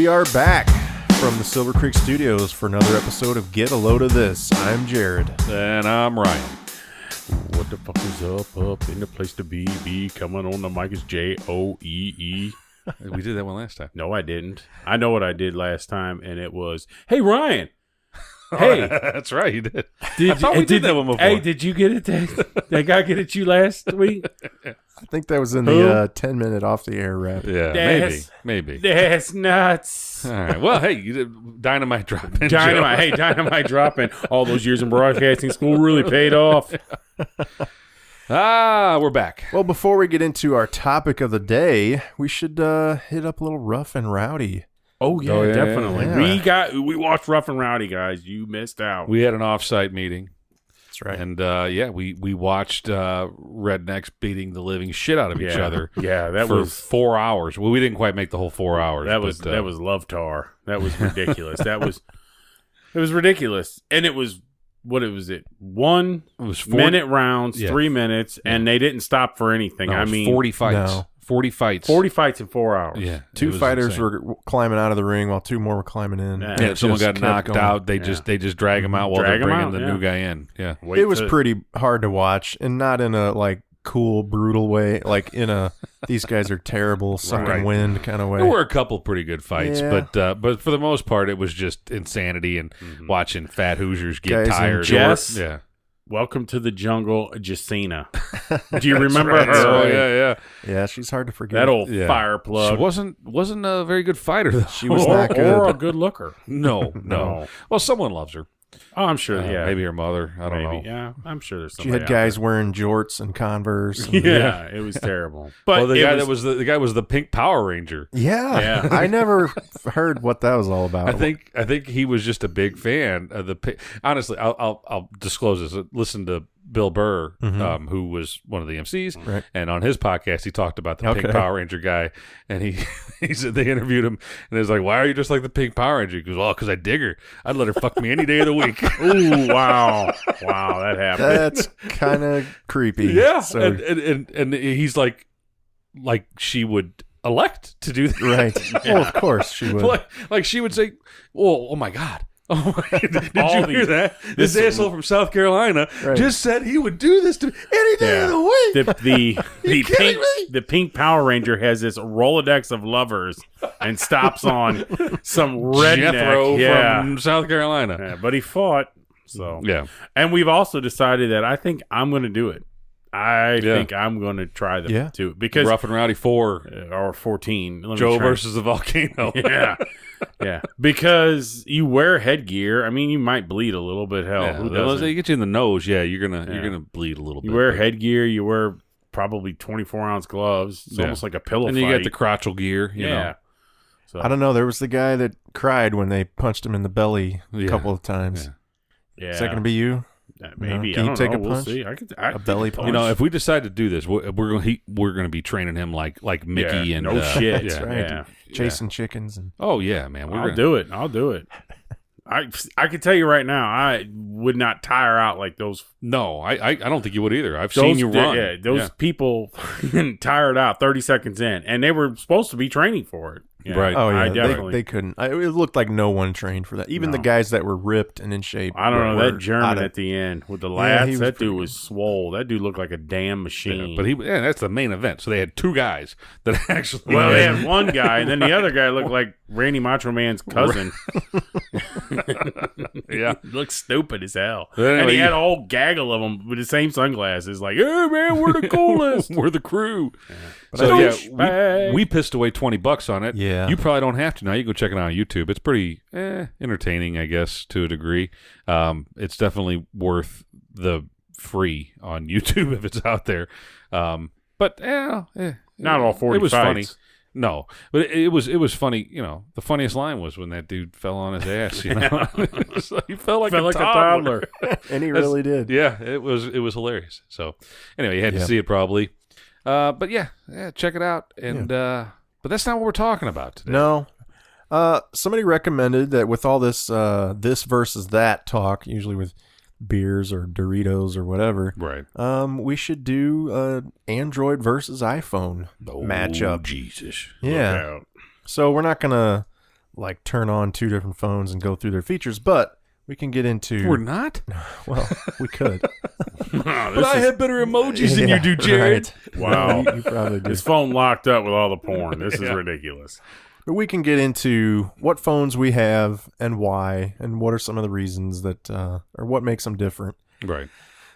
We are back from the Silver Creek Studios for another episode of Get a Load of This. I'm Jared. And I'm Ryan. What the fuck is up in the place to be? Coming on the mic is Joee. We did that one last time. No, I didn't. I know what I did last time, and it was, hey, Ryan. Hey. That's right, you did. I thought we did that one before. Hey, did you get it? That guy get it you last week? I think that was in the 10-minute off-the-air wrap. Yeah, maybe. That's nuts. All right. Well, hey, you did dynamite dropping. Dynamite dropping. All those years in broadcasting school really paid off. We're back. Well, before we get into our topic of the day, we should hit up a little Rough and Rowdy. Oh, yeah, yeah, definitely. yeah. We watched Rough and Rowdy, guys. You missed out. We had an off-site meeting. That's right. And, we watched rednecks beating the living shit out of each other. Yeah, that for was 4 hours. Well, we didn't quite make the whole 4 hours. that was love tar. That was ridiculous. It was ridiculous. And it was what was it? It was 4 rounds, 3 minutes, and they didn't stop for anything. No, I mean 40 fights. No. 40 fights. 40 fights in 4 hours. Yeah. Two fighters were climbing out of the ring while two more were climbing in. Yeah, someone got knocked out. They just drag him out while they're bringing the new guy in. Yeah, It was pretty hard to watch, and not in a cool, brutal way. Like in a these guys are terrible, sucking wind kind of way. There were a couple pretty good fights, Yeah. but for the most part, it was just insanity and watching fat Hoosiers get Guys in tired. Jess. Yeah. Welcome to the jungle, Jacina. Do you remember her? Oh yeah. Yeah, she's hard to forget. That old Yeah. fire She plug. wasn't a very good fighter though. She was not good. Or a good looker. No. No. Well, someone loves her. Oh, I'm sure. Yeah, Maybe her mother. I don't know. Yeah, I'm sure there's She somebody. had guys wearing jorts and Converse. And Yeah, it was terrible. But Well, the guy was the Pink Power Ranger. Yeah. I never heard what that was all about. I think he was just a big fan of the. Honestly, I'll disclose this. Listen to Bill Burr, who was one of the MCs, Right. and on his podcast he talked about the Pink Power Ranger guy, and he said they interviewed him, and it was like, "Why are you just like the Pink Power Ranger?" He goes, "Well, because I dig her. I'd let her fuck me any day of the week." Ooh, wow, that happened. That's kind of creepy. Yeah, So, and he's like she would elect to do that, right. Well, of course she would. like she would say, "Oh my God." Oh my, did you hear that? This asshole from South Carolina just said he would do this to me any day of the week. The Pink Power Ranger has this Rolodex of lovers and stops on some redneck Jethro from South Carolina. Yeah, but he fought. So yeah, and we've also decided that I think I'm going to do it. I think I'm going to try them too, because Rough and Rowdy 4 or 14. Joe versus the volcano. Yeah, because you wear headgear. I mean, you might bleed a little bit. Hell, who doesn't? They get you in the nose. Yeah, you're gonna bleed a little bit. You wear headgear. You wear probably 24-ounce gloves. It's almost like a pillow and fight. you get the crotchal gear. You know. So, I don't know. There was the guy that cried when they punched him in the belly a couple of times. Yeah. Is that going to be you? Maybe. Can I you don't take know. a We'll punch? see. A belly punch? You know, if we decide to do this, we're going to be training him like Mickey and no shit. Yeah. right. Yeah. Chasing chickens. And Oh yeah, man. I'll do it. I can tell you right now, I would not tire out like those. No, I don't think you would either. I've seen you run. Yeah, those people tired out 30 seconds in, and they were supposed to be training for it. Yeah, Right. Oh, yeah. I definitely. They couldn't. It looked like no one trained for that. Even the guys that were ripped and in shape. I don't know, were that German out of- at the end with the Yeah, he lats, was that pretty dude was swole. That dude looked like a damn machine. Yeah, but that's the main event. So they had two guys that actually. Well, they had one guy, and then the other guy looked like Randy Macho Man's cousin. Yeah. He looked stupid as hell. Anyway, and he had a whole gaggle of them with the same sunglasses. Like, hey, man, we're the coolest. We're the crew. But So I yeah, think- we pissed away $20 on it. Yeah. You probably don't have to now. You go check it out on YouTube. It's pretty entertaining, I guess, to a degree. It's definitely worth the free on YouTube if it's out there. But Not all 40 It was fights. funny. No, but it was funny. You know, the funniest line was when that dude fell on his ass. You know, he fell like a toddler. and he really did. Yeah, it was hilarious. So anyway, you had to see it probably. But yeah, check it out. And but that's not what we're talking about today. No. Somebody recommended that with all this this versus that talk, usually with beers or Doritos or whatever, Right. we should do Android versus iPhone matchup. Jesus. Yeah. So we're not gonna like turn on 2 different phones and go through their features, but we can get into. We're not. Well, we could. But I have better emojis than you do, Jared. Right. Wow. You probably do. His phone locked up with all the porn. This is ridiculous. But we can get into what phones we have and why, and what are some of the reasons that, or what makes them different. Right.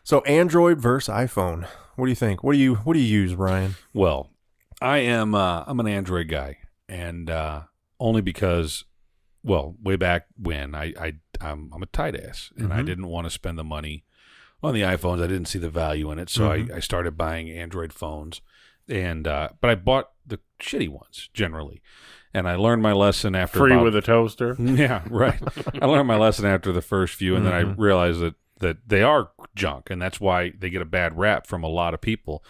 So Android versus iPhone. What do you think? What do you use, Brian? Well, I'm an Android guy, and only because, well, way back when I'm a tight ass, and I didn't want to spend the money on the iPhones. I didn't see the value in it, so I started buying Android phones, and but I bought the shitty ones generally, and I learned my lesson after Free with a toaster. Yeah, right. I learned my lesson after the first few, and then I realized that they are junk, and that's why they get a bad rap from a lot of people.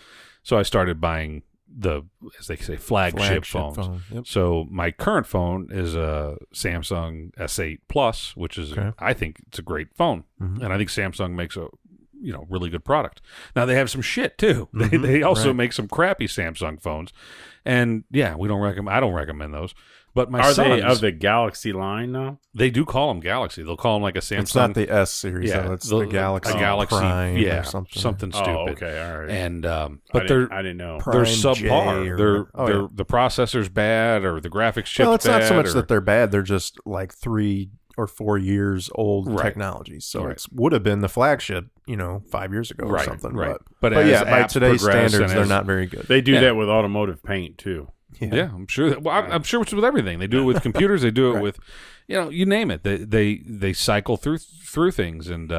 So I started buying the, as they say, flagship phones. Phone. Yep. So my current phone is a Samsung S8 Plus, which is, I think it's a great phone. And I think Samsung makes a really good product. Now they have some shit too. They also make some crappy Samsung phones. And yeah, I don't recommend those. But my sons, they of the Galaxy line now? They do call them Galaxy. They'll call them like a Samsung. It's not the S series, though. It's the Galaxy, Prime or something. Something stupid. Oh, okay, all right. And but I didn't know. They're Prime subpar. J The processor's bad, or the graphics chip's bad. Well, it's not so much that they're bad. They're just like 3 or 4 years old technology. So it would have been the flagship, 5 years ago or something. Right. But yeah, by today's standards, they're not very good. They do that with automotive paint too. Yeah, I'm sure. I'm sure it's with everything. They do it with computers. They do it with, you name it. They cycle through things. And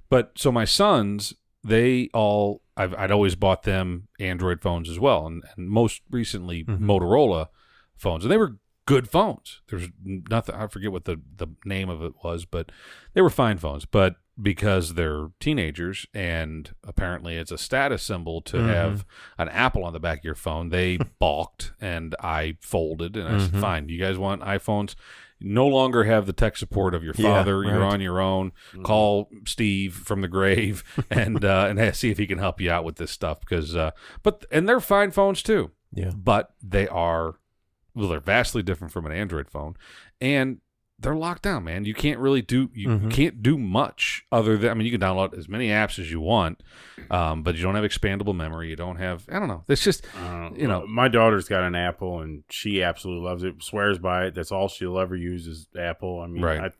but so my sons, I'd always bought them Android phones as well, and most recently Motorola phones, and they were good phones. There's nothing. I forget what the name of it was, but they were fine phones. But because they're teenagers, and apparently it's a status symbol to have an Apple on the back of your phone, they balked, and I folded, and I said, fine, you guys want iPhones? No longer have the tech support of your father. You're on your own. Call Steve from the grave and see if he can help you out with this stuff. Because and they're fine phones too. Yeah. But they're vastly different from an Android phone, and they're locked down, man. You can't really do you can't do much other than, you can download as many apps as you want, but you don't have expandable memory. You don't have, I don't know. It's just my daughter's got an Apple and she absolutely loves it. Swears by it. That's all she'll ever use is Apple. I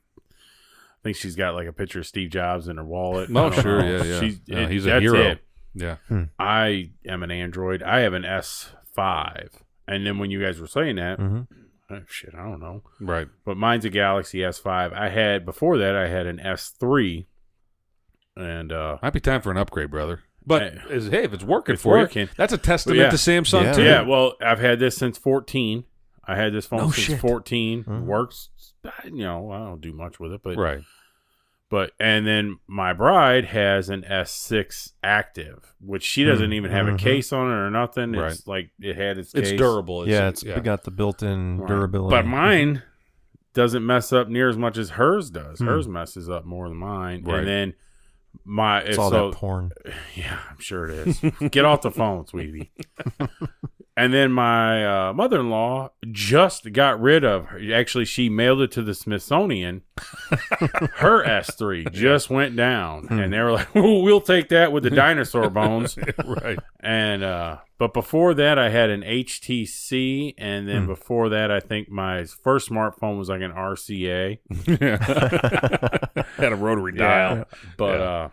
think she's got like a picture of Steve Jobs in her wallet. Oh, sure, yeah. He's a hero. It. Yeah. I am an Android. I have an S5, and then when you guys were saying that. Oh, shit, I don't know. Right. But mine's a Galaxy S5. Before that, I had an S3. And might be time for an upgrade, brother. But if it's working you, that's a testament to Samsung too. Yeah, well, I've had this since 14. I had this phone since 14. Works. I don't do much with it, but right. And then my bride has an S6 Active, which she doesn't even have a case on it or nothing. It's like it had its case. It's durable. It's got the built-in durability. But mine doesn't mess up near as much as hers does. Hers messes up more than mine. Right. And then it's all that porn. Yeah, I'm sure it is. Get off the phone, sweetie. And then my mother-in-law just got rid of her. Actually, she mailed it to the Smithsonian. Her S3 just went down. And they were like, we'll take that with the dinosaur bones. Right. And but before that, I had an HTC. And then before that, I think my first smartphone was like an RCA. Had a rotary dial. But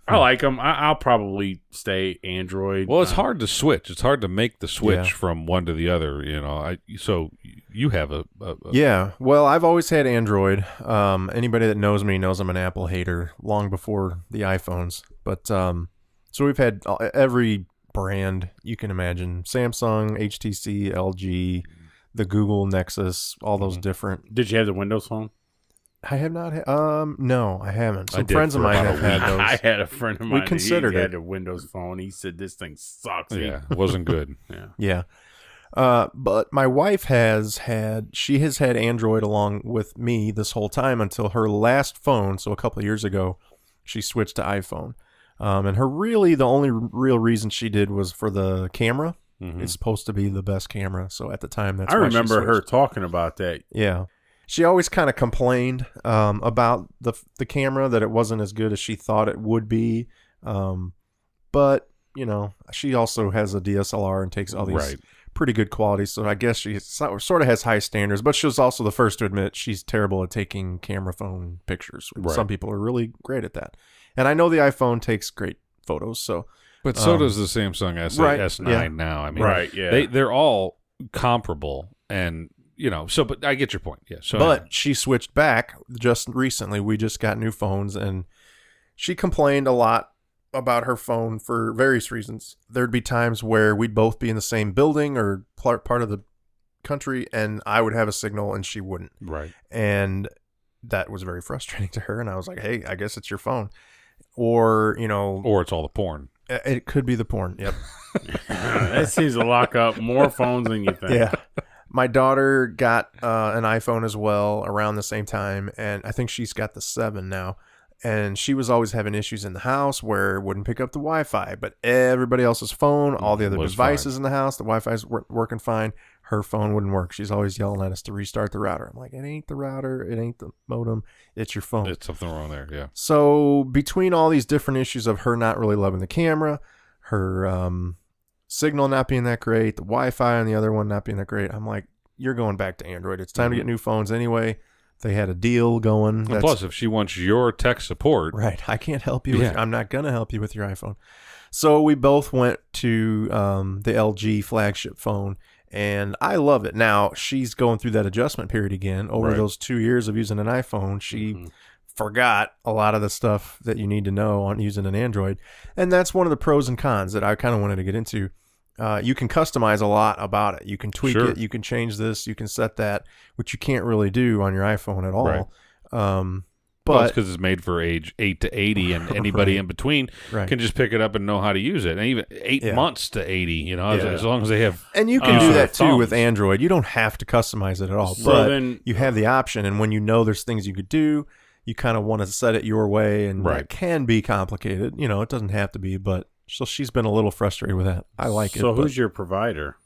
I like them. I'll probably stay Android. Well, it's hard to switch. It's hard to make the switch from one to the other. So you have a yeah. Well, I've always had Android. Anybody that knows me knows I'm an Apple hater long before the iPhones. But so we've had every brand you can imagine: Samsung, HTC, LG, the Google Nexus, all those different. Did you have the Windows Phone? I have not. No, I haven't. Some friends of mine have had those. I had a friend of mine. We considered he had a Windows Phone. He said this thing sucks. Yeah, it wasn't good. Yeah. But my wife has had Android along with me this whole time until her last phone. So a couple of years ago, she switched to iPhone. And the only real reason she did was for the camera. It's supposed to be the best camera. So at the time, that's I why remember she her talking about that. Yeah. she always kind of complained about the camera, that it wasn't as good as she thought it would be. But you know, she also has a DSLR and takes all these pretty good quality. So I guess she sort of has high standards, but she was also the first to admit she's terrible at taking camera phone pictures. Right. Some people are really great at that. And I know the iPhone takes great photos. So, but so does the Samsung S9 now. I mean, they're all comparable, and you know. So, but I get your point. Yeah. So, but she switched back just recently. We just got new phones, and she complained a lot about her phone for various reasons. There'd be times where we'd both be in the same building or part of the country, and I would have a signal and she wouldn't. Right. And that was very frustrating to her. And I was like, hey, I guess it's your phone. Or, you know. Or it's all the porn. It could be the porn. Yep. That seems to lock up more phones than you think. Yeah. My daughter got an iPhone as well around the same time, and I think she's got the 7 now. And she was always having issues in the house where it wouldn't pick up the Wi-Fi, but everybody else's phone, all the other devices in the house, the Wi-Fi's working fine. Her phone wouldn't work. She's always yelling at us to restart the router. I'm like, it ain't the router, it ain't the modem, it's your phone. It's something wrong there, yeah. So between all these different issues of her not really loving the camera, her signal not being that great, the Wi-Fi on the other one not being that great, I'm like, you're going back to Android. It's time to get new phones anyway. They had a deal going. And plus, if she wants your tech support. Right. I can't help you. I'm not going to help you with your iPhone. So we both went to the LG flagship phone, and I love it. Now, she's going through that adjustment period again. Over those 2 years of using an iPhone, she forgot a lot of the stuff that you need to know on using an Android. And that's one of the pros and cons that I kind of wanted to get into. You can customize a lot about it. You can tweak it. You can change this. You can set that, which you can't really do on your iPhone at all. Right. But it's because it's made for age 8 to 80, and anybody in between can just pick it up and know how to use it. And even 8 months to 80, you know, as long as they have. And you can do that too with Android. You don't have to customize it at all, but then, you have the option. And when you know there's things you could do, you kind of want to set it your way, and it can be complicated. You know, it doesn't have to be, but. So she's been a little frustrated with that. I like it. So who's your provider?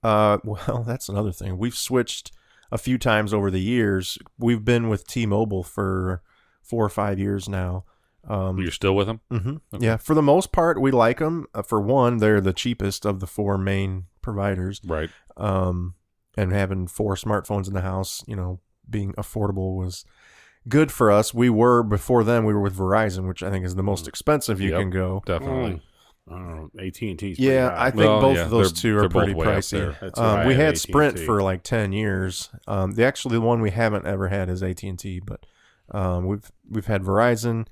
Well, that's another thing. We've switched a few times over the years. We've been with T-Mobile for 4 or 5 years now. You're still with them? Mm-hmm. Okay. Yeah, for the most part, we like them. For one, they're the cheapest of the 4 main providers. Right. And having 4 smartphones in the house, you know, being affordable was good for us. Before then we were with Verizon, which I think is the most expensive you can go. Definitely. I don't know. AT&T's I think both of those two are pretty pricey. We had AT&T. Sprint for like 10 years. The one we haven't ever had is AT&T, but we've had Verizon,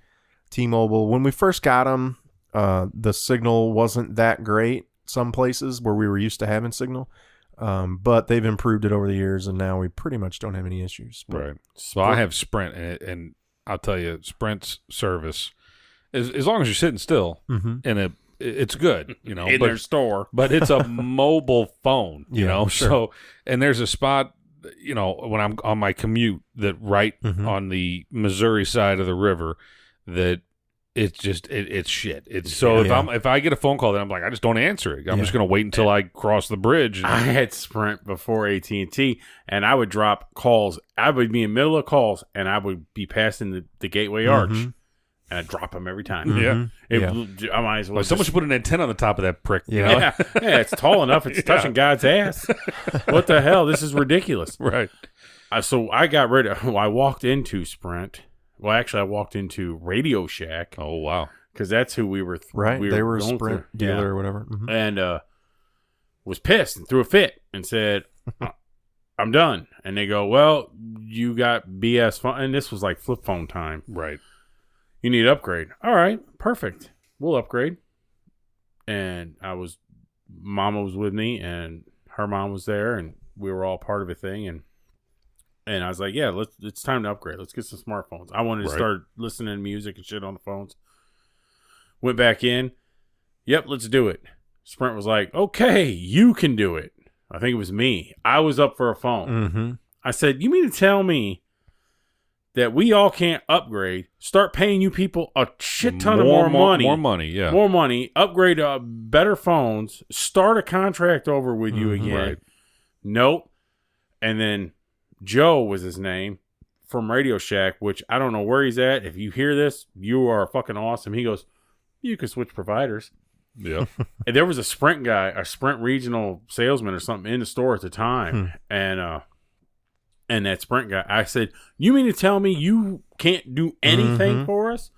T-Mobile. When we first got them, the signal wasn't that great some places where we were used to having signal. But they've improved it over the years, and now we pretty much don't have any issues. Right. So I have Sprint, and I'll tell you, Sprint's service, as long as you're sitting still, it's good, you know. In their store. But it's a mobile phone, you know. Sure. So, and there's a spot, you know, when I'm on my commute that on the Missouri side of the river that it's just it's shit. If I get a phone call, then I'm like, I just don't answer it. I'm just gonna wait until I cross the bridge. I had Sprint before AT&T, and I would drop calls. I would be in the middle of calls, and I would be passing the Gateway Arch, and I'd drop them every time. I might as well. Someone should put an antenna on the top of that prick. You know? Yeah, it's tall enough. It's touching God's ass. What the hell? This is ridiculous. Right. So I got rid of. I walked into Sprint. Well, actually, I walked into Radio Shack. Oh, wow. Because that's who we were. They were a Sprint dealer or whatever. Mm-hmm. And was pissed and threw a fit and said, I'm done. And they go, well, you got BS phone. And this was like flip phone time. Right. You need to upgrade. All right. Perfect. We'll upgrade. And Mama was with me, and her mom was there, and we were all part of a thing. And I was like, yeah, it's time to upgrade. Let's get some smartphones. I wanted to start listening to music and shit on the phones. Went back in. Yep, let's do it. Sprint was like, okay, you can do it. I think it was me. I was up for a phone. Mm-hmm. I said, you mean to tell me that we all can't upgrade, start paying you people a shit ton of more money. More money, yeah. More money, upgrade to better phones, start a contract over with you again. Right. Nope. And then Joe was his name from Radio Shack, which I don't know where he's at. If you hear this, you are fucking awesome. He goes, you can switch providers. Yeah. And there was a Sprint guy, a Sprint regional salesman or something in the store at the time. And that Sprint guy, I said, you mean to tell me you can't do anything for us?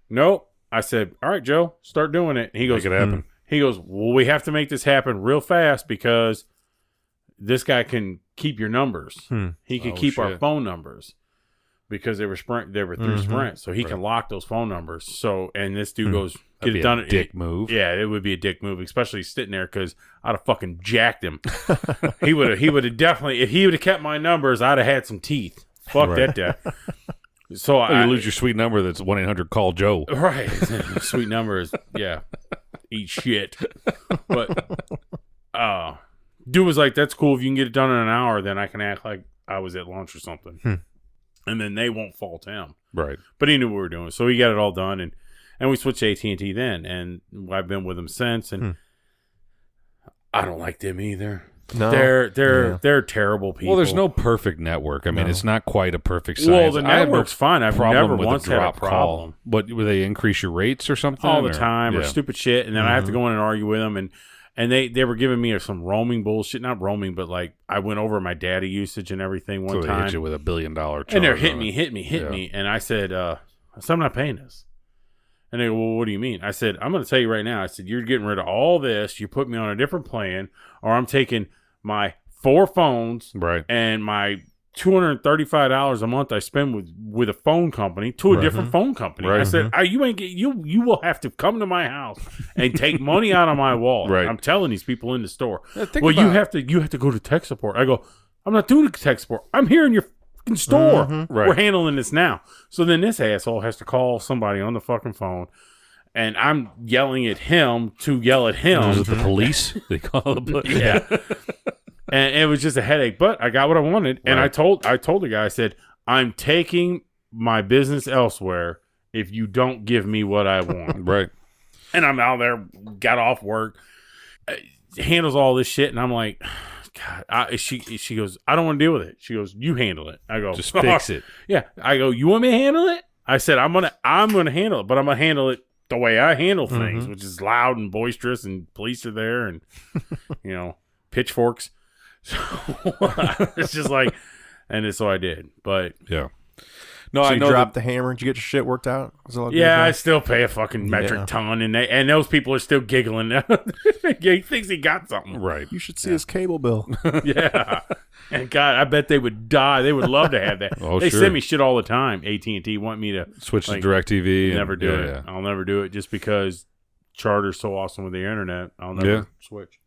Nope. I said, all right, Joe, start doing it. And he goes, Make it happen. He goes, well, we have to make this happen real fast because this guy can keep your numbers. He can keep our phone numbers because they were through Sprint, so he can lock those phone numbers. So, and this dude goes, get it done. Dick move. Yeah, it would be a dick move, especially sitting there because I'd have fucking jacked him. He would have definitely, if he would have kept my numbers, I'd have had some teeth. Fuck that guy. So you lose your sweet number that's 1-800-CALL-JOE. Right. Sweet number is, yeah, eat shit. But dude was like, that's cool. If you can get it done in an hour, then I can act like I was at lunch or something. And then they won't fault him. Right. But he knew what we were doing. So he got it all done. And we switched to AT&T then. And I've been with him since. And I don't like them either. No. They're terrible people. Well, there's no perfect network. I mean, it's not quite a perfect science. Well, the network's fine. I've never once had a problem. Call. What, will they increase your rates or something? All the time or stupid shit. And then I have to go in and argue with them. And they were giving me some roaming bullshit. Not roaming, but like I went over my data usage and everything one so time. They hit you with $1 billion charge. And they're hit me. And I said, I'm not paying this. And they go, well, what do you mean? I said, I'm going to tell you right now. I said, you're getting rid of all this. You put me on a different plan, or I'm taking my 4 phones and my $235 a month I spend with a phone company to a different phone company. I said, you will have to come to my house and take money out of my wallet. I'm telling these people in the store. You have to go to tech support. I go, I'm not doing tech support. I'm here in your fucking store. We're handling this now. So then this asshole has to call somebody on the fucking phone. And I'm yelling at him to yell at him. Was it the police? They call the police. Yeah. And it was just a headache. But I got what I wanted. And I told the guy, I said, I'm taking my business elsewhere if you don't give me what I want. And I'm out there, got off work, handles all this shit. And I'm like, God, she goes, I don't want to deal with it. She goes, you handle it. I go, just fix it. Yeah. I go, you want me to handle it? I said, I'm gonna handle it, but I'm gonna handle it the way I handle things, which is loud and boisterous, and police are there, and pitchforks. So it's just like, and so I did. But yeah. No, so I you know dropped the hammer. Did you get your shit worked out? Yeah, I still pay a fucking metric ton, and those people are still giggling. He thinks he got something. Right. You should see his cable bill. Yeah. And God, I bet they would die. They would love to have that. They send me shit all the time. AT&T want me to switch to DirecTV. Never do it. Yeah. I'll never do it just because Charter's so awesome with the internet. I'll never switch.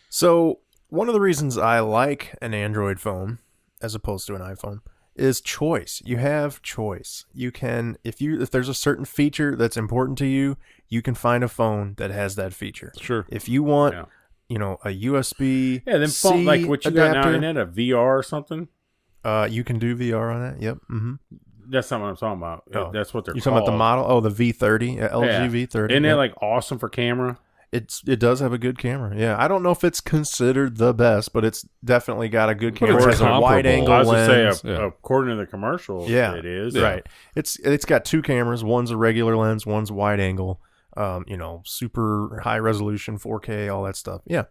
So one of the reasons I like an Android phone as opposed to an iPhone is choice. You have choice. You can, if there's a certain feature that's important to you, you can find a phone that has that feature. Sure. If you want, a USB, then phone like what you adapter, got now in it, a VR or something. You can do VR on that. Yep. That's not what I'm talking about. Oh. That's what they're. You talking about the model? Oh, the V30, LG V30. Isn't that like awesome for camera? It does have a good camera. Yeah, I don't know if it's considered the best, but it's definitely got a good camera. It has a wide angle lens. I was say, according to the commercial, it is. Right. It's got 2 cameras. One's a regular lens. One's wide angle. Super high resolution, 4K, all that stuff. Yeah.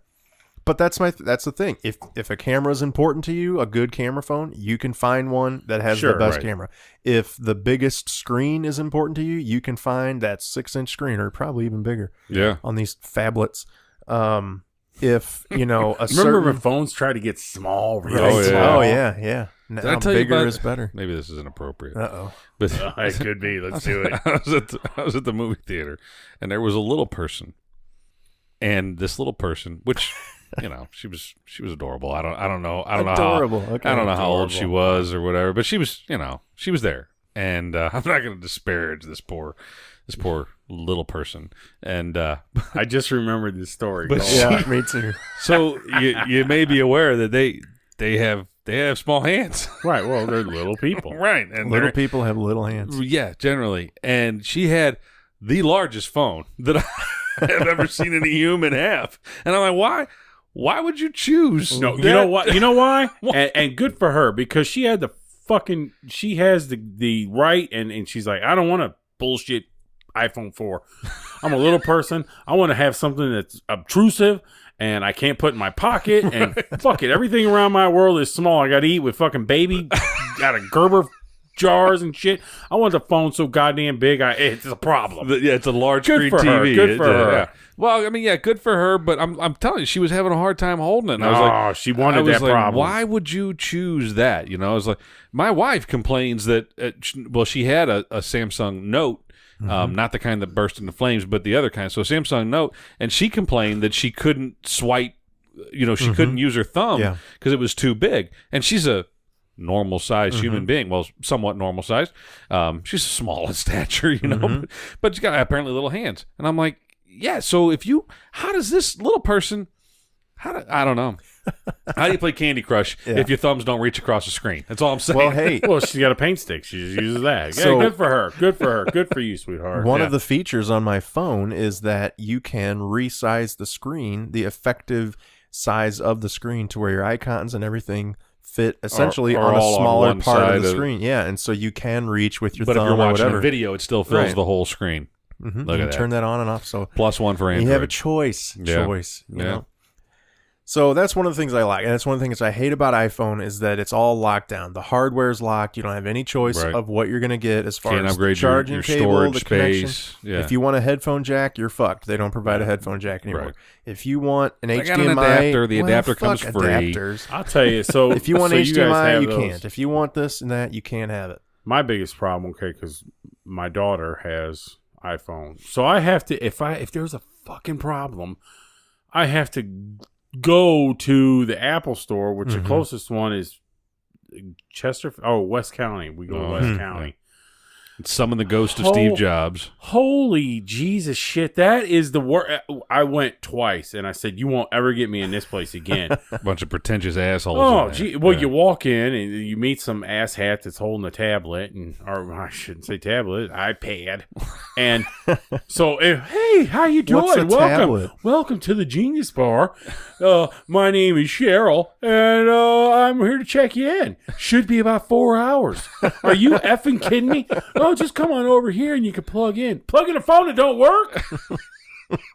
But that's the thing. If a camera is important to you, a good camera phone, you can find one that has the best camera. If the biggest screen is important to you, you can find that 6-inch screen, or probably even bigger. Yeah. On these phablets. If remember when phones try to get small, really small? Oh yeah. Now bigger is better. Maybe this is inappropriate. But it could be. Let's do it. I was at the movie theater, and there was a little person, and this little person, which. She was adorable. I don't know. Adorable. Okay. I don't know how old she was or whatever, but she was there. And I'm not going to disparage this poor little person. And I just remembered this story. But yeah, me too. So you may be aware that they have small hands. Right. Well, they're little people. Right. And little people have little hands. Yeah, generally. And she had the largest phone that I have ever seen any human have. And I'm like, Why would you choose? No, that? you know what? You know why? And good for her, because she has the right, and she's like, I don't want a bullshit iPhone 4. I'm a little person. I want to have something that's obtrusive and I can't put in my pocket, and fuck it, everything around my world is small. I got to eat with fucking baby out of Gerber jars and shit. I want the phone so goddamn big, it's a problem. Yeah, it's a large Good screen for her. TV. Good for her. Yeah. Well, I mean, yeah, good for her, but I'm telling you, she was having a hard time holding it. And I was like, she wanted that problem. Why would you choose that? You know, I was like, my wife complains that, she had a Samsung Note. Not the kind that burst into flames, but the other kind. So Samsung Note, and she complained that she couldn't swipe, she couldn't use her thumb because it was too big. And she's a normal sized human being, well, somewhat normal sized. She's small in stature, but she's got apparently little hands. And I'm like, yeah. So how does this little person? I don't know. How do you play Candy Crush if your thumbs don't reach across the screen? That's all I'm saying. Well, hey. Well, she's got a paint stick. She just uses that. So, good for her. Good for her. Good for you, sweetheart. One of the features on my phone is that you can resize the screen, the effective size of the screen, to where your icons and everything fit essentially Are on a all on smaller one part side of the of- screen. Yeah, and so you can reach with your But if thumb you're or watching whatever. a video, it still fills Right. the whole screen. You Look can at turn that. that on and off. So +1 for Android. you have a choice. Yeah. You know? So that's one of the things I like. And that's one of the things I hate about iPhone is that it's all locked down. The hardware's locked. You don't have any choice Right. of what you're going to get as far Can't as upgrade the charging your cable, storage the connection. space. Yeah. If you want a headphone jack, you're fucked. They don't provide a headphone jack anymore. Right. If you want an I HDMI, got an adapter. The adapter comes fuck free. adapters. I'll tell you. So If you want so guys HDMI, have you those. can't. If you want this and that, you can't have it. My biggest problem, okay, because my daughter has iPhone, so I have to. If there's a fucking problem, I have to go to the Apple store, which the closest one is West County. We go to West County. Summon the ghost of Steve Jobs. Holy Jesus shit. That is the worst. I went twice and I said, you won't ever get me in this place again. A bunch of pretentious assholes. Oh, in there. gee. Well, Yeah. you walk in and you meet some asshat that's holding a tablet, or I shouldn't say tablet, iPad. And so, hey, how you doing? What's a tablet? Welcome to the Genius Bar. My name is Cheryl, and I'm here to check you in. Should be about 4 hours. Are you effing kidding me? Oh, just come on over here and you can plug in. Plug in a phone that don't work?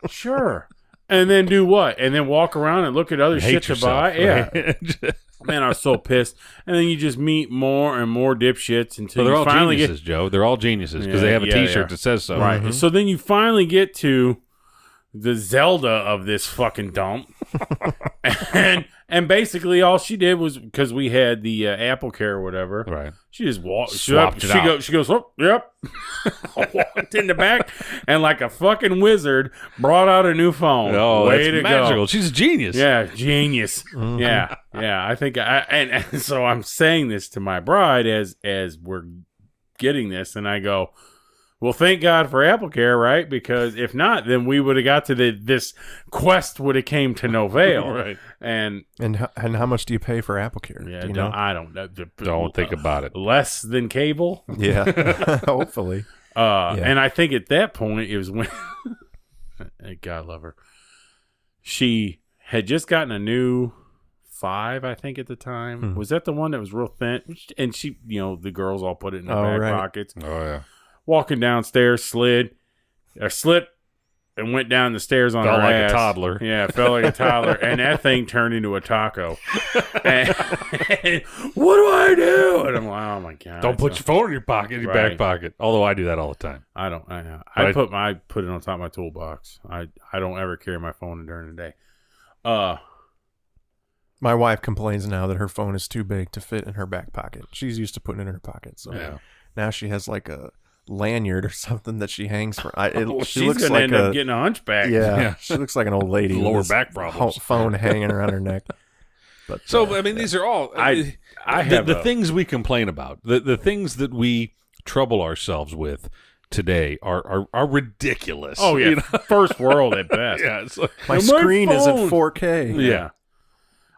Sure. And then do what? And then walk around and look at other Hate shit to yourself, buy? Yeah. right? Man, I was so pissed. And then you just meet more and more dipshits until Well, they're you all finally geniuses, Joe. They're all geniuses because they have a Yeah, T-shirt yeah. that says so. get right. So then you finally get to the Zelda of this fucking dump, and basically all she did was, because we had the Apple Care or whatever, Right. she just walked. Swapped it out. She goes, oh, yep. Walked in the back and like a fucking wizard brought out a new phone. Oh, Way that's to magical. go. She's a genius. Yeah, genius. Yeah. I think and so I'm saying this to my bride as we're getting this, and I go, well, thank God for Apple Care, right? Because if not, then we would have got to this quest would have came to no avail. Right. And how much do you pay for Apple Care? yeah, Do you know? I don't know. Don't think about it. Less than cable. Yeah, hopefully. And I think at that point it was when God love her. She had just gotten a new 5, I think, at the time. Was that the one that was real thin? And she, the girls all put it in their back pockets. Oh, yeah. Walking downstairs, slipped and went down the stairs on Felt her like ass. a toddler. Yeah, felt like a toddler. And that thing turned into a taco. And what do I do? And I'm like, oh my God. Don't put your phone in your pocket, in your back pocket. Although I do that all the time. I don't. I put it on top of my toolbox. I don't ever carry my phone during the day. My wife complains now that her phone is too big to fit in her back pocket. She's used to putting it in her pocket, so now she has like a lanyard or something that she hangs from. She she's looks gonna like end up getting a hunchback. Yeah, she looks like an old lady. with Lower this back problems. Phone hanging around her neck. But So, I mean, these are all I have the things we complain about, the things that we trouble ourselves with today are ridiculous. Oh yeah, You know? first world at best. Yeah, it's like, my my screen isn't phone. 4K. Yeah.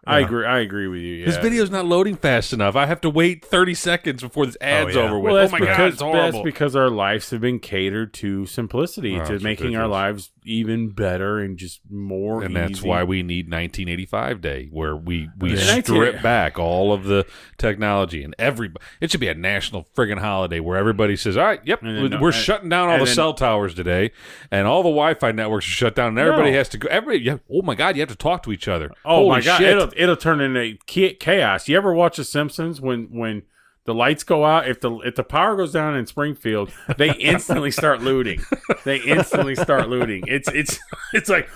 I agree with you. Yeah. this video's not loading fast enough. I have to wait 30 seconds before this ad's yeah. over with. Well, that's Oh my God, because it's horrible. that's because our lives have been catered to simplicity, to it's making our ridiculous. lives even better and just more And easy. that's why we need 1985 Day, where we Yeah. strip back all of the technology and it should be a national friggin' holiday where everybody says, all right, yep, And then we're shutting down all the cell towers today, and all the Wi-Fi networks are shut down, and everybody has to go. Oh my God, you have to talk to each other. Oh Holy my God, shit. it'll turn into chaos. You ever watch The Simpsons when the lights go out? If the power goes down in Springfield, they instantly start looting. It's like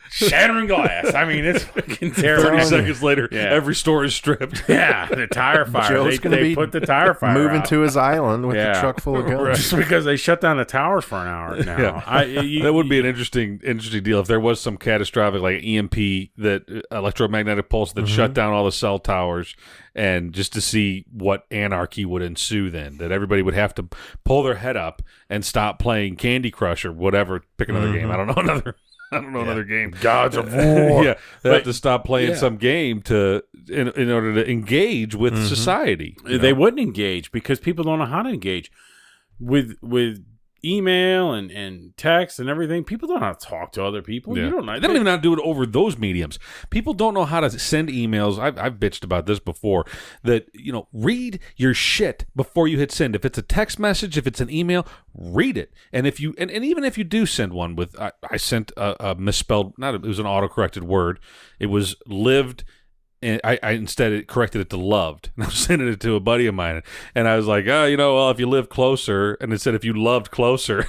shattering glass. I mean, it's fucking terrible. 30 seconds later, Yeah. every store is stripped. Yeah, the tire fire. Joe's gonna They be put the tire fire moving out. to his island with Yeah. a truck full of guns. Just because they shut down the towers for an hour now. Yeah. That would be an interesting deal if there was some catastrophic like EMP, that electromagnetic pulse that shut down all the cell towers, and just to see what anarchy would ensue then, that everybody would have to pull their head up and stop playing Candy Crush or whatever, pick another game. I don't know another game. Gods of War. Yeah, they have to stop playing some game in order to engage with society. They wouldn't engage because people don't know how to engage with email and text and everything. People don't know how to talk to other people. Yeah. You don't know. They don't even know how to do it over those mediums. People don't know how to send emails. I've bitched about this before, that, read your shit before you hit send. If it's a text message, if it's an email, read it. And if you and even if you do send one with, I sent a misspelled, it was an autocorrected word. It was lived. And I instead corrected it to loved, and I was sending it to a buddy of mine, and I was like, if you live closer, and it said if you loved closer.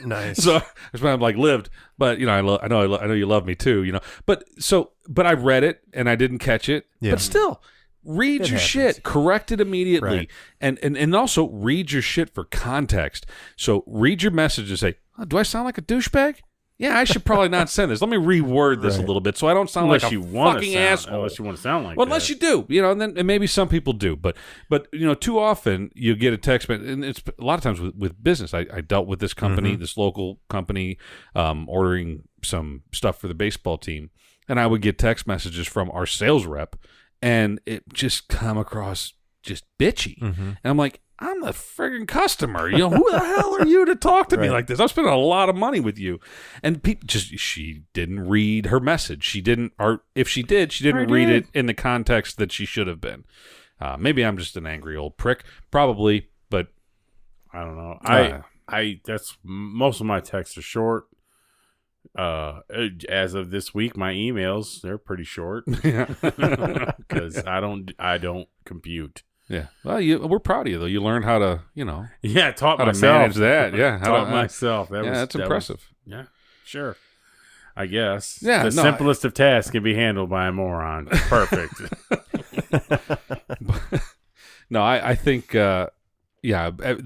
Nice. So I'm like lived, but I know you love me too, But I read it and I didn't catch it. Yeah. But still, read your happens. shit, correct it immediately, Right. and also read your shit for context. So read your message and say, do I sound like a douchebag? Yeah, I should probably not send this. Let me reword this a little bit so I don't sound Unless like a you want fucking to sound, asshole. unless you want to sound like Well, that. unless you do, and maybe some people do, but too often you get a text, and it's a lot of times with business. I dealt with this company, this local company, ordering some stuff for the baseball team, and I would get text messages from our sales rep, and it just come across just bitchy, and I'm like, I'm the friggin' customer. Who the hell are you to talk to me like this? I'm spending a lot of money with you. And she didn't read her message. She didn't, or if she did, she didn't read it in the context that she should have been. Maybe I'm just an angry old prick. Probably, but I don't know. That's most of my texts are short. As of this week, my emails, they're pretty short because I don't compute. yeah. Well, we're proud of you though. You learned how to, Yeah, I taught how myself. to manage that. Yeah, Taught myself. That's impressive. Yeah, sure. I guess. Yeah, The simplest of tasks can be handled by a moron. Perfect. No, I think the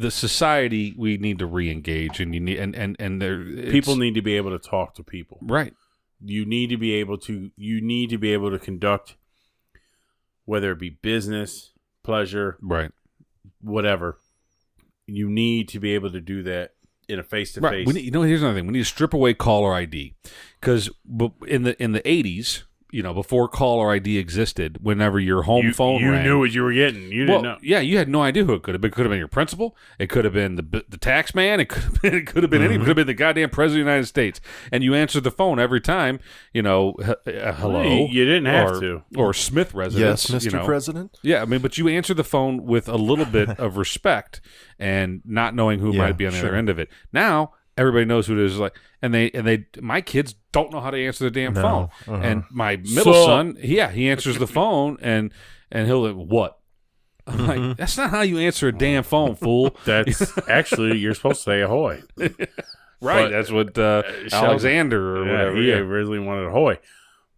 society, we need to re-engage, and you need and there People need to be able to talk to people. right. You need to be able to conduct, whether it be business, pleasure, Right. whatever. You need to be able to do that in a face-to-face. Right. Here's another thing. We need to strip away caller ID, because in the 80s, before caller ID existed, whenever your home phone you rang, knew what you were getting. You didn't know. Yeah, you had no idea who it could have been. It could have been your principal. It could have been the tax man. It could have been anyone. It could have been the goddamn president of the United States. And you answered the phone every time. Hello. You didn't have to. Or Smith residence. Yes, Mr. President. Yeah, but you answered the phone with a little bit of respect and not knowing who might be on the other end of it. Now everybody knows who it is. And my kids don't know how to answer the damn phone. And my middle son, he answers the phone and he'll like, what? I'm like, that's not how you answer a damn phone, fool. That's actually, you're supposed to say ahoy. Right. But, that's what Alexander or whatever. He originally wanted ahoy.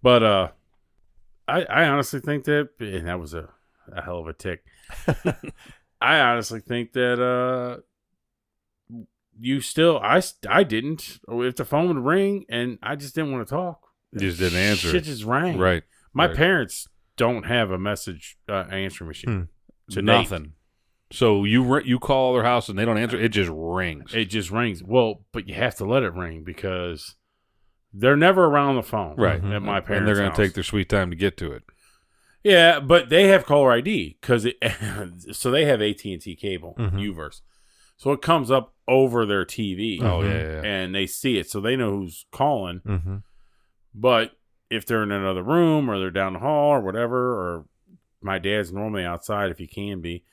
But I honestly think that, and that was a hell of a tick. I honestly think that you still, I didn't. If the phone would ring and I just didn't want to talk, You just didn't answer. Shit just rang. Right. My Right. parents don't have a message answering machine. To Nothing. So you call their house and they don't answer. It just rings. It just rings. Well, but you have to let it ring because they're never around the phone. Right. At my parents' And they're going house. to take their sweet time to get to it. Yeah, but they have caller ID because so they have AT&T cable, Uverse. So it comes up over their TV. Oh, yeah. And they see it, so they know who's calling. Mm-hmm. But if they're in another room or they're down the hall or whatever, or my dad's normally outside if he can be,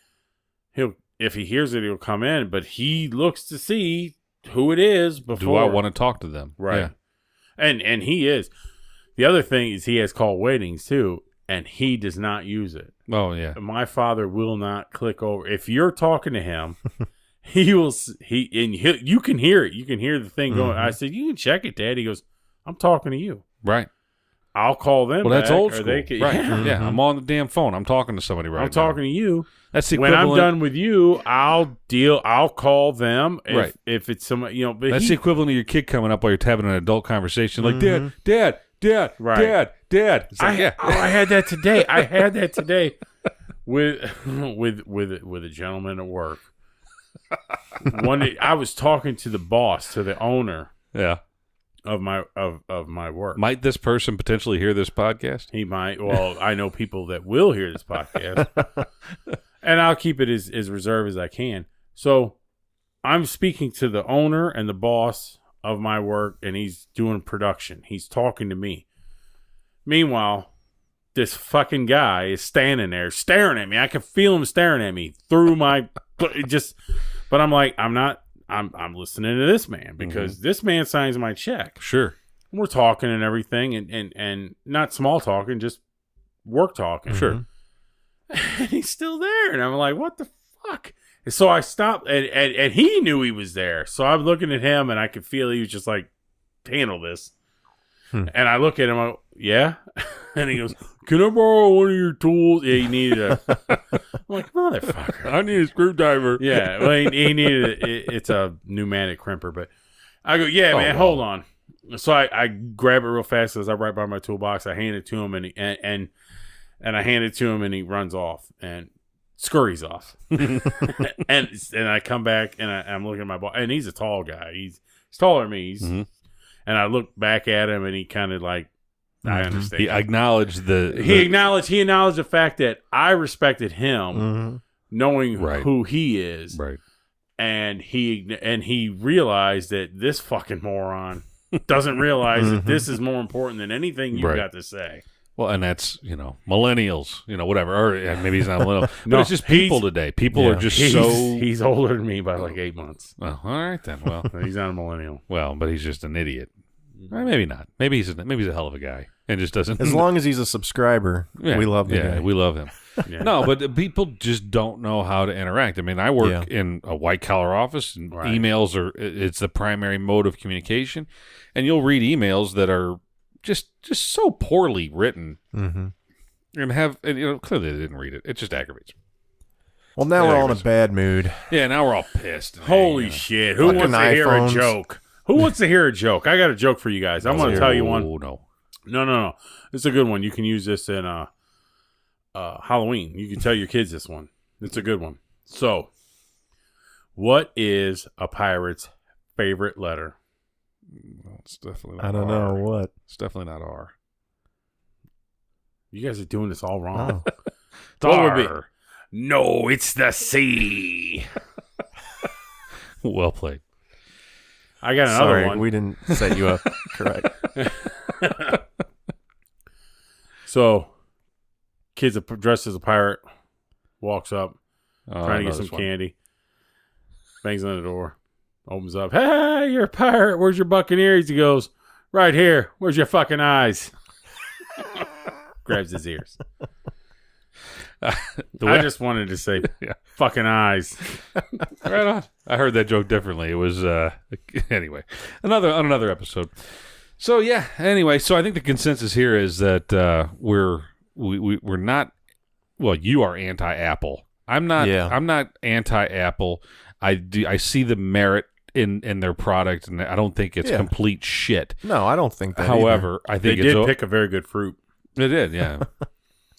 if he hears it, he'll come in. But he looks to see who it is before. Do I want to talk to them? Right. Yeah. And he is. The other thing is he has call waitings too, and he does not use it. Oh, yeah. My father will not click over. If you're talking to him, you can hear it. You can hear the thing going. Mm-hmm. I said, you can check it, Dad. He goes, I'm talking to you. Right. I'll call them. Well, that's back, old or school. they can, Right. Yeah. Yeah. I'm on the damn phone. I'm talking to somebody right now. I'm talking to you. That's the When equivalent. I'm done with you, I'll call them. If it's somebody, but That's the equivalent of your kid coming up while you're having an adult conversation. Like, Mhm. Dad. Right. Dad. It's like, I had that today. with a gentleman at work. One day, I was talking to the boss, to the owner Yeah. of my work. Might this person potentially hear this podcast? He might. Well, I know people that will hear this podcast, and I'll keep it as reserved as I can. So I'm speaking to the owner and the boss of my work, and he's doing production. He's talking to me. Meanwhile, this fucking guy is standing there staring at me. I can feel him staring at me through my but I'm like, I'm listening to this man because this man signs my check. Sure. We're talking and everything and not small talking, just work talking. Sure. And he's still there. And I'm like, what the fuck? And so I stopped and he knew he was there. So I'm looking at him and I could feel he was just like, handle this. And I look at him, I go, yeah. And he goes, can I borrow one of your tools? Yeah, he needed a. I'm like, motherfucker. I need a screwdriver. Yeah, well, he needed it's a pneumatic crimper. But I go, yeah, man, hold on. So I grab it real fast as I right by my toolbox. I hand it to him, and I hand it to him, and he runs off and scurries off. and I come back, and I'm looking at my boss, and he's a tall guy. He's taller than me. And I look back at him, and he kind of like, I understand. He acknowledged He acknowledged the fact that I respected him, knowing who he is, right? And he realized that this fucking moron doesn't realize that this is more important than anything you've got to say. Well, and that's millennials, whatever, or maybe he's not a millennial, but No, it's just people today. People are just he's older than me by like 8 months. Well, all right then. Well, He's not a millennial. well, but he's just an idiot. Maybe not. Maybe he's a hell of a guy and just doesn't. As long as he's a subscriber, we love the guy. We love him. Yeah. No, but people just don't know how to interact. I mean, I work in a white collar office, and emails it's the primary mode of communication, and you'll read emails that are just so poorly written, and clearly they didn't read it. It just aggravates. Well, now we're all in a bad mood. Yeah, now we're all pissed. Holy shit! Who wants to hear a joke? Who wants to hear a joke? I got a joke for you guys. I'm going to tell you one. No. It's a good one. You can use this in Halloween. You can tell your kids this one. It's a good one. So, what is a pirate's favorite letter? Well, it's definitely not I don't R. know what. It's definitely not R. You guys are doing this all wrong. Oh. What would be? No, it's the C. Well played. I got another Sorry, one. we didn't set you up correct. So, kid's dressed as a pirate, walks up, Oh, trying to I know get some this one. candy, bangs on the door, opens up. Hey, you're a pirate. Where's your buccaneers? He goes, right here. Where's your fucking eyes? Grabs his ears. I just wanted to say, fucking eyes. Right on. I heard that joke differently. It was anyway, on another episode. So yeah. Anyway, so I think the consensus here is that we're not. Well, you are anti-Apple. I'm not. Yeah. I'm not anti-Apple. I see the merit in their product, and I don't think it's complete shit. No, I don't think that. However, I think They did pick a very good fruit. It did, yeah.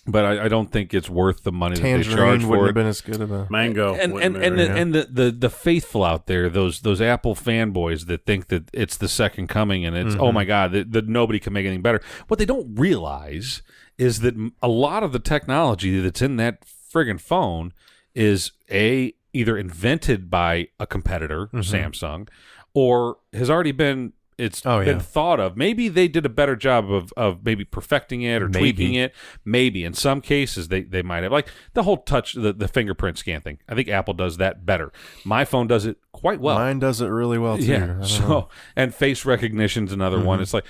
But I don't think it's worth the money that they charge Tangerine for wouldn't it. have been as good of a Mango. And wouldn't have been the faithful out there, those Apple fanboys that think that it's the second coming and it's oh my god that nobody can make anything better. What they don't realize is that a lot of the technology that's in that friggin' phone is either invented by a competitor, Mm-hmm. Samsung, or has already been been thought of. Maybe they did a better job of maybe perfecting it or tweaking it. Maybe in some cases they might have, like the whole touch, the fingerprint scan thing. I think Apple does that better. My phone does it quite well. Mine does it really well too. Yeah. So and face recognition's another one. It's like,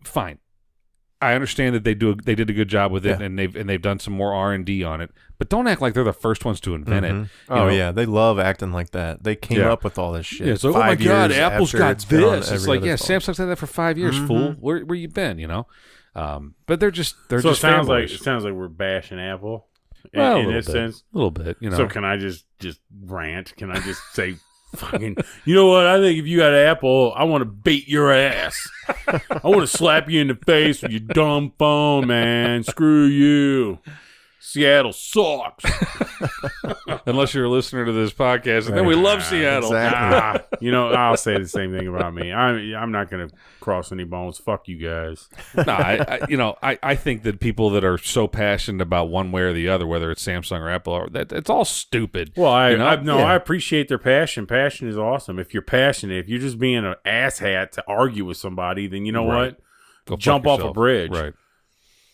fine. I understand that they did a good job with it, and they've done some more R&D on it, but don't act like they're the first ones to invent it. Yeah, they love acting like that. They came up with all this shit. Yeah, so 5 oh my god, years Apple's after got it's been on this. It's every like, other phone. Samsung's had that for 5 years, fool. Where you been? But they're just So just it sounds like we're bashing Apple in this sense. A little bit, So can I just rant? Can I just say, fucking, you know what? I think if you got an Apple, I want to beat your ass. I want to slap you in the face with your dumb phone, man. Screw you. Seattle sucks. Unless you're a listener to this podcast, and then we love Seattle. Exactly. I'll say the same thing about me. I'm not going to cross any bones. Fuck you guys. No, I think that people that are so passionate about one way or the other, whether it's Samsung or Apple, it's all stupid. Well, I appreciate their passion. Passion is awesome. If you're passionate, if you're just being an asshat to argue with somebody, then you know what? Go jump fuck off a yourself. bridge. Right.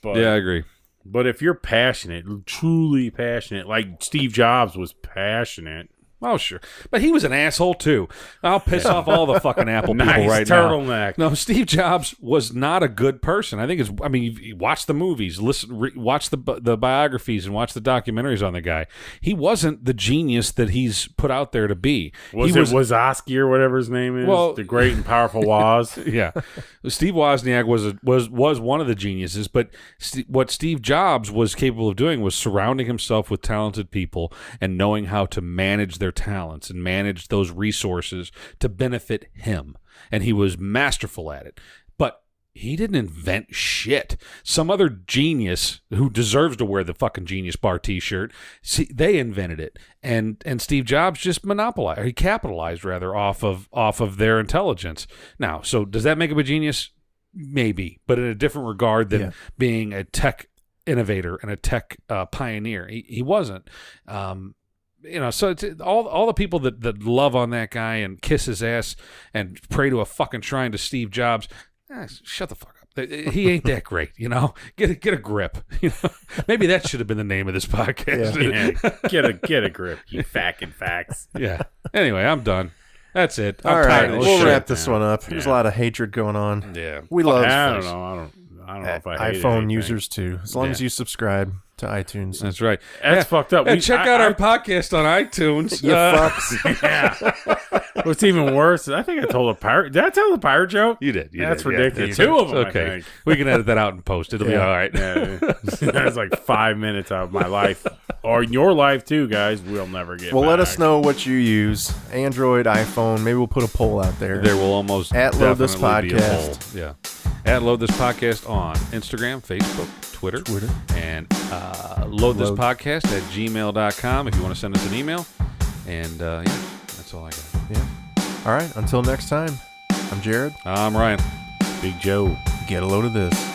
But, Yeah, I agree. But if you're passionate, truly passionate, like Steve Jobs was passionate. Oh, sure. But he was an asshole, too. I'll piss off all the fucking Apple people right turtleneck. now. No, Steve Jobs was not a good person. I think you watch the movies, watch the biographies, and watch the documentaries on the guy. He wasn't the genius that he's put out there to be. Was it Wozowski or whatever his name is? Well, the great and powerful Woz? Yeah. Steve Wozniak was one of the geniuses, but what Steve Jobs was capable of doing was surrounding himself with talented people and knowing how to manage their talents and manage those resources to benefit him. And he was masterful at it. But he didn't invent shit. Some other genius who deserves to wear the fucking Genius Bar t-shirt, they invented it. And Steve Jobs just monopolized, or he capitalized rather, off of their intelligence. Now, so does that make him a genius? Maybe, but in a different regard than being a tech innovator and a tech pioneer. He wasn't. So it's all the people that love on that guy and kiss his ass and pray to a fucking shrine to Steve Jobs. Shut the fuck up. He ain't that great, Get a grip. Maybe that should have been the name of this podcast. Yeah. Get a grip, you fucking facts. Yeah. Anyway, I'm done. That's it. All right, we'll wrap this one up. Yeah. There's a lot of hatred going on. Yeah. We love I don't know if I hate iPhone anything. users too. As long as you subscribe to iTunes. That's right. That's fucked up. And check out our podcast on iTunes. You fucks. Yeah. What's even worse, I think I told a pirate. Did I tell the pirate joke? You did. That's did, ridiculous. Yeah. Two of them, Okay. I think. We can edit that out and post. It'll be all right. Yeah. That's like 5 minutes out of my life. Or your life, too, guys. We'll never get Well, let back. us know what you use. Android, iPhone. Maybe we'll put a poll out there. There will almost At Load This definitely be a Podcast. poll. Yeah. At Load This Podcast on Instagram, Facebook, Twitter. And Load This Podcast at gmail.com if you want to send us an email. And, that's all I got. Yeah. All right. Until next time, I'm Jared. I'm Ryan. Big Joe. Get a load of this.